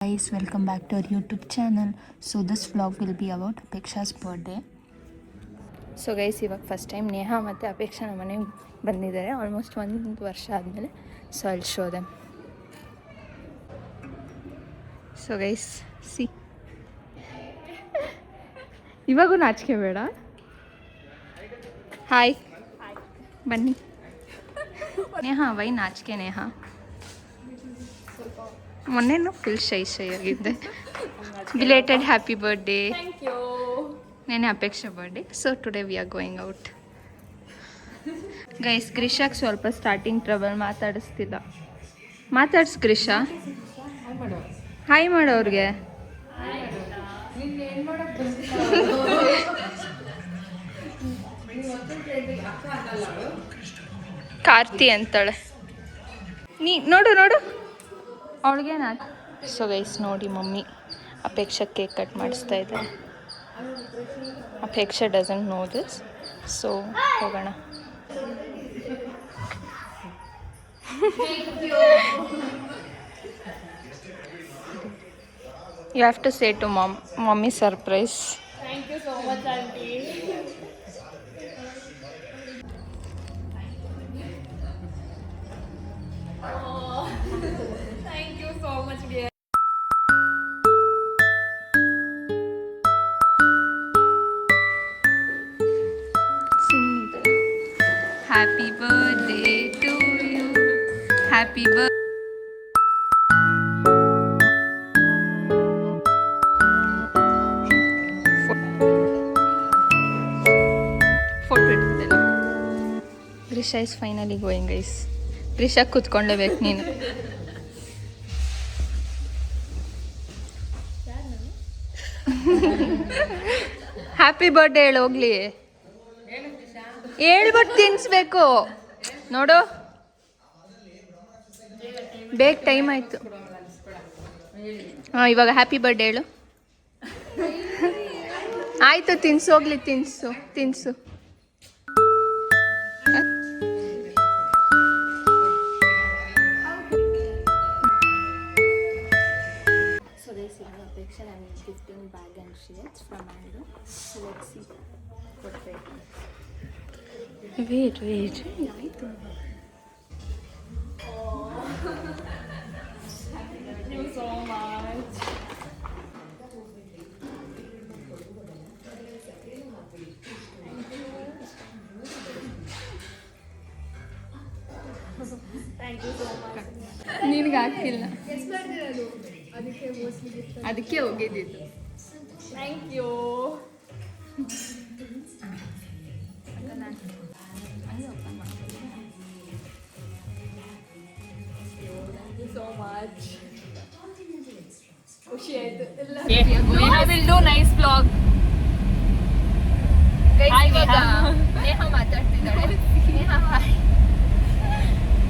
Guys, welcome back to our YouTube channel. So this vlog will be about Apeksha's birthday. So guys, ಇವಾಗ first time Neha ಮತ್ತು ಅಪೇಕ್ಷಾ ನಮ್ಮ ಮನೆಗೆ ಬಂದಿದ್ದಾರೆ almost 1 ವರ್ಷ ಆದಮೇಲೆ. So I'll show them. So guys see, ಇವಾಗೂ ನಾಚಿಕೆ ಬೇಡ. ಹಾಯ್, ಬನ್ನಿ. ನೇಹಾ ವೈ ನಾಚಿಕೆ ನೇಹಾ? ಮೊನ್ನೆನೂ ಫುಲ್ ಶೈ ಆಗಿದ್ದೆ. Belated happy birthday. Thank you. ನೆನೆ Apeksha birthday. So today we are going out. Guys, ಗ್ರೀಶಾಗೆ ಸ್ವಲ್ಪ ಸ್ಟಾರ್ಟಿಂಗ್ ಟ್ರಬಲ್, ಮಾತಾಡಿಸ್ತಿದ್ದ. ಮಾತಾಡ್ಸ್ ಗ್ರೀಶಾ. ಹಾಯ್ ಮಾಡೋರಿಗೆ. ಕಾರ್ತಿ ಅಂತಾಳೆ. ನೀ ನೋಡು ನೋಡು ಅವಳಿಗೆ ನಾಲ್ಕು. ಸೊ ಗೈಸ್ ನೋಡಿ, ಮಮ್ಮಿ ಅಪೇಕ್ಷಾ ಕೇಕ್ ಕಟ್ ಮಾಡಿಸ್ತಾ ಇದ್ದಾರೆ. Apeksha doesn't know this. So ಹೋಗೋಣ. You have to say to mummy surprise. Thank you so much aunty. Thank you so much dear. Happy birthday to you. Happy birthday. Photo ಇಡ್ತಿದ್ದಲ್ಲ. Greesha is finally going guys. Greesha ಕೂತ್ಕೊಳ್ಳೇಬೇಕು ನೀನು. Happy birthday ಹೇಳು ಹೋಗ್ಲಿ. ಹೇಳ್ಬಿಟ್ಟು ತಿನ್ಸ್ಬೇಕು ನೋಡು. ಬೇಗ time ಆಯ್ತು. ಹಾಂ, ಇವಾಗ ಹ್ಯಾಪಿ ಬರ್ಡೇ ಹೇಳು. ಆಯ್ತು, ತಿನ್ಸು ಹೋಗ್ಲಿ. ತಿನ್ಸು ತಿನ್ಸು. So guys, even Apeksha, I'm gifting bag and shades from Mango. So let's see what they do. Wait. ಆಯ್ತು. Thank you so much. Thank you so much. ನಿನಗೆ ಆಗ್ತಿಲ್ಲ, ಅದಕ್ಕೆ ಹೋಗಿದ್ದಿದ್ದು. Thank you. So much. ಖುಷಿ ಆಯ್ತು. I will do nice vlog. Neha ಮಾತಾಡ್ತಿದ್ದಾಳೆ. Neha hi.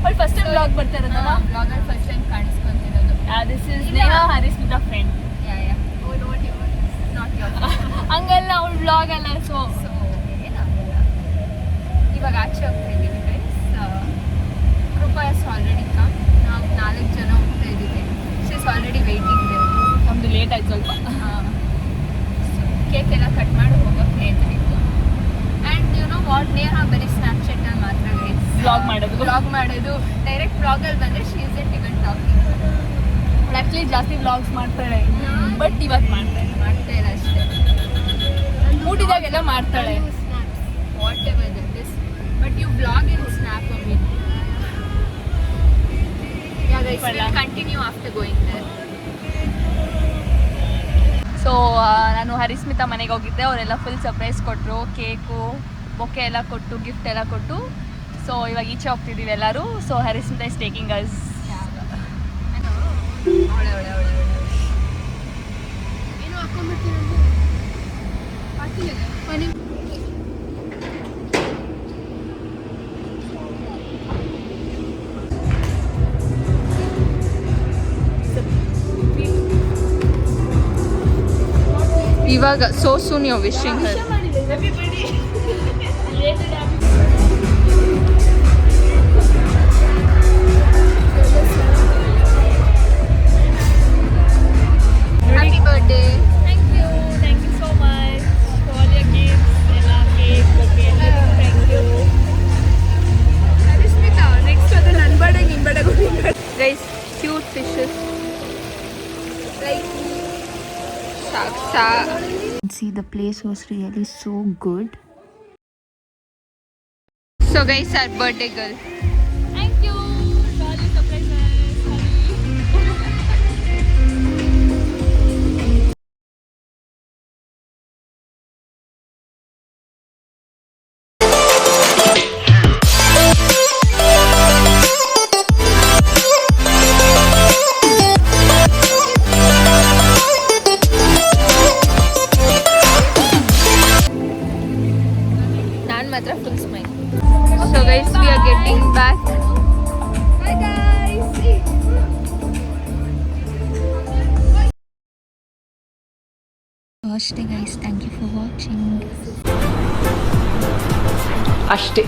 ಅವಳು first time vlog ಬರ್ತಾ ಇರೋದಲ್ಲ. ವ್ಲಾಗಲ್ಲಿ ಫಸ್ಟ್ ಟೈಮ್ ಕಾಣಿಸ್ಕೊಂತಿರೋದು. This is Neha Harismita friend. Not your. ಹಂಗಲ್ಲ, ಅವಳು ವ್ಲಾಗ್ ಅಲ್ಲ. ಸೊ ಏನಾಗಲ್ಲ. ಇವಾಗ ಆಚೆ ಹೋಗ್ತಾ ಇದ್ದೀವಿ guys. Krupa is already come. ನಾವು 4 ಜನ ಹೋಗ್ತಾ ಇದ್ದೀವಿ. She is already waiting there. ನಮ್ದು ಲೇಟ್ ಆಯ್ತು ಸ್ವಲ್ಪ. ಕೇಕ್ ಎಲ್ಲ ಕಟ್ ಮಾಡಿ ಹೋಗೋಕೆ ಲೇಟ್ ಆಯಿತು. And you know what, Neha ಬರೀ ಸ್ನ್ಯಾಪ್ಚಾಟಲ್ಲಿ ಮಾತ್ರ ವ್ಲಾಗ್ ಮಾಡೋದು. ಡೈರೆಕ್ಟ್ ವ್ಲಾಗಲ್ಲಿ ಬಂದರೆ she isn't even talking. Actually ಜಾಸ್ತಿ ವ್ಲಾಗ್ಸ್ ಮಾಡ್ತಾಳೆ, ಬಟ್ ಇವತ್ತು ಮಾಡ್ತಾ ಇಲ್ಲ ಅಷ್ಟೇ. ಊಟಿದಾಗೆಲ್ಲ ಮಾಡ್ತಾಳೆ. Whatever that is, but you vlog in snap only. Yeah guys, we'll continue after going there. So ನಾನು ಹರಿಸ್ಮಿತಾ ಮನೆಗೆ ಹೋಗಿದ್ದೆ. ಅವರೆಲ್ಲ ಫುಲ್ ಸರ್ಪ್ರೈಸ್ ಕೊಟ್ಟರು. ಕೇಕು, ಬೊಕ್ಕೆ ಎಲ್ಲ ಕೊಟ್ಟು, ಗಿಫ್ಟ್ ಎಲ್ಲ ಕೊಟ್ಟು. ಸೊ ಇವಾಗ ಈಚೆ ಹೋಗ್ತಿದ್ದೀವಿ ಎಲ್ಲರೂ. So Harismita is taking us. ಏನು ಹಾಕೊಂಡ್ಬಿಡ್ತೀನಿ. ಇವಾಗ so soon you wishing her. See, the place was really so good. So guys, our birthday girl. Thank you. All the surprises. ನಾನು ಮಾತ್ರ full smile. So guys, we are getting back. Bye guys. First guys, thank you for watching. ಅಷ್ಟೇ.